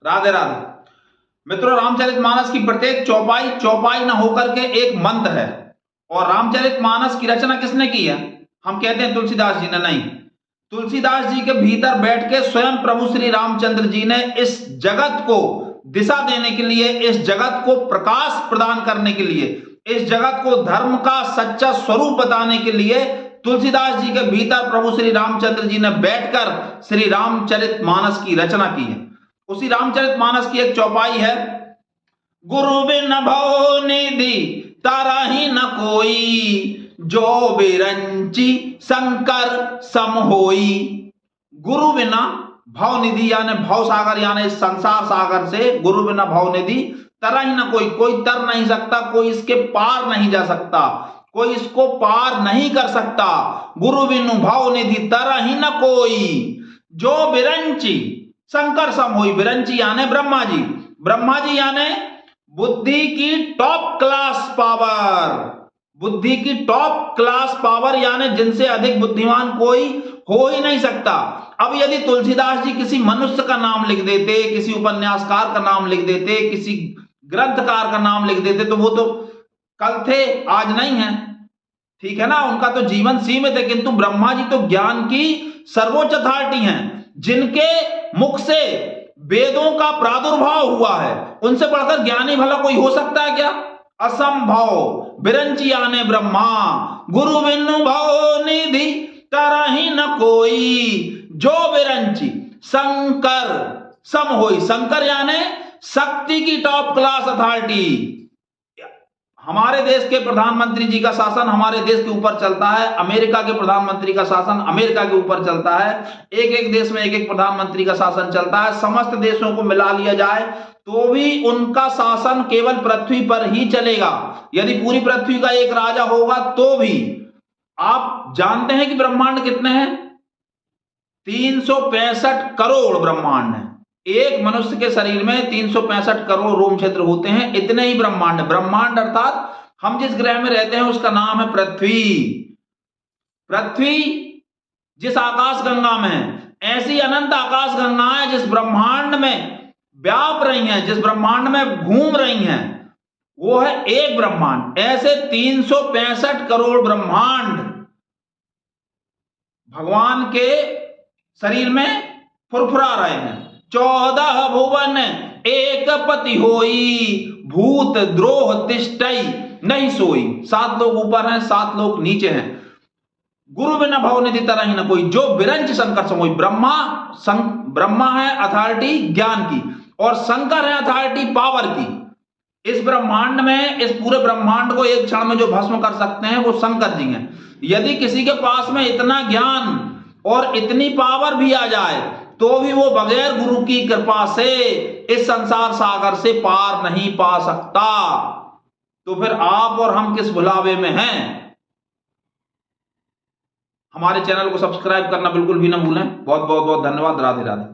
राधे राधे। मित्रों, रामचरितमानस की प्रत्येक चौपाई चौपाई न होकर के एक मंत्र है। और रामचरितमानस की रचना किसने की है? हम कहते हैं तुलसीदास जी ने। नहीं, तुलसीदास जी के भीतर बैठ के स्वयं प्रभु श्री रामचंद्र जी ने इस जगत को दिशा देने के लिए, इस जगत को प्रकाश प्रदान करने के लिए, इस जगत को धर्म का सच्चा स्वरूप बताने के लिए तुलसीदास जी के भीतर प्रभु श्री रामचंद्र जी ने बैठकर श्री रामचरितमानस की रचना की है। उसी रामचरितमानस की एक चौपाई है, गुरु बिन भव निधि तरहि न कोई, जो बिरंची शंकर सम होई। गुरु बिना भव निधि यानी भव सागर यानी संसार सागर से, गुरु बिना भव निधि तरहि न कोई, कोई तर नहीं सकता, कोई इसके पार नहीं जा सकता, कोई इसको पार नहीं कर सकता। गुरु बिनु भव निधि तरहि न कोई, जो बिरंची शंकर सम होई। बिरंची यानी ब्रह्मा जी, ब्रह्मा जी यानी बुद्धि की टॉप क्लास पावर, बुद्धि की टॉप क्लास पावर यानी जिनसे अधिक बुद्धिमान कोई हो ही नहीं सकता। अब यदि तुलसीदास जी किसी मनुष्य का नाम लिख देते, किसी उपन्यासकार का नाम लिख देते, किसी ग्रंथकार का नाम लिख देते, तो वो तो कल थे आज नहीं है, ठीक है ना, उनका तो जीवन सीमित है। किंतु ब्रह्मा जी तो ज्ञान की सर्वोच्च अथॉरिटी हैं, जिनके मुख से वेदों का प्रादुर्भाव हुआ है। उनसे बढ़कर ज्ञानी भला कोई हो सकता है क्या? असंभव। बिरंची आने ब्रह्मा, गुरु बिनु भव निधि तरहि न कोई, जो बिरंची शंकर सम होई। शंकर यानी शक्ति की टॉप क्लास अथॉरिटी। हमारे देश के प्रधानमंत्री जी का शासन हमारे देश के ऊपर चलता है, अमेरिका के प्रधानमंत्री का शासन अमेरिका के ऊपर चलता है, एक एक देश में एक एक प्रधानमंत्री का शासन चलता है। समस्त देशों को मिला लिया जाए तो भी उनका शासन केवल पृथ्वी पर ही चलेगा। यदि पूरी पृथ्वी का एक राजा होगा तो भी। आप जानते हैं कि ब्रह्मांड कितने हैं? 365 करोड़ ब्रह्मांड है। एक मनुष्य के शरीर में 365 करोड़ रोम क्षेत्र होते हैं, इतने ही ब्रह्मांड। ब्रह्मांड अर्थात हम जिस ग्रह में रहते हैं उसका नाम है पृथ्वी। पृथ्वी जिस आकाश गंगा में है, ऐसी अनंत आकाश गंगाएं जिस ब्रह्मांड में व्याप रही हैं, जिस ब्रह्मांड में घूम रही हैं, वो है एक ब्रह्मांड। ऐसे 365 करोड़ ब्रह्मांड भगवान के शरीर में फुरफुरा रहे हैं। 14 भुवन एक पति होई, भूत द्रोह तिष्ठई नहीं सोई। 7 लोग ऊपर हैं, 7 लोग नीचे हैं। गुरु बिना भव निधि तरहि न कोई, जो बिरंच शंकर सम होई। ब्रह्मा है अथॉरिटी ज्ञान की, और शंकर है अथॉरिटी पावर की। इस ब्रह्मांड में, इस पूरे ब्रह्मांड को एक क्षण में जो भस्म कर सकते हैं वो शंकर जी हैं। यदि किसी के पास में इतना ज्ञान और इतनी पावर भी आ जाए तो भी वो बगैर गुरु की कृपा से इस संसार सागर से पार नहीं पा सकता। तो फिर आप और हम किस भुलावे में हैं? हमारे चैनल को सब्सक्राइब करना बिल्कुल भी ना भूलें। बहुत बहुत बहुत धन्यवाद। राधे राधे।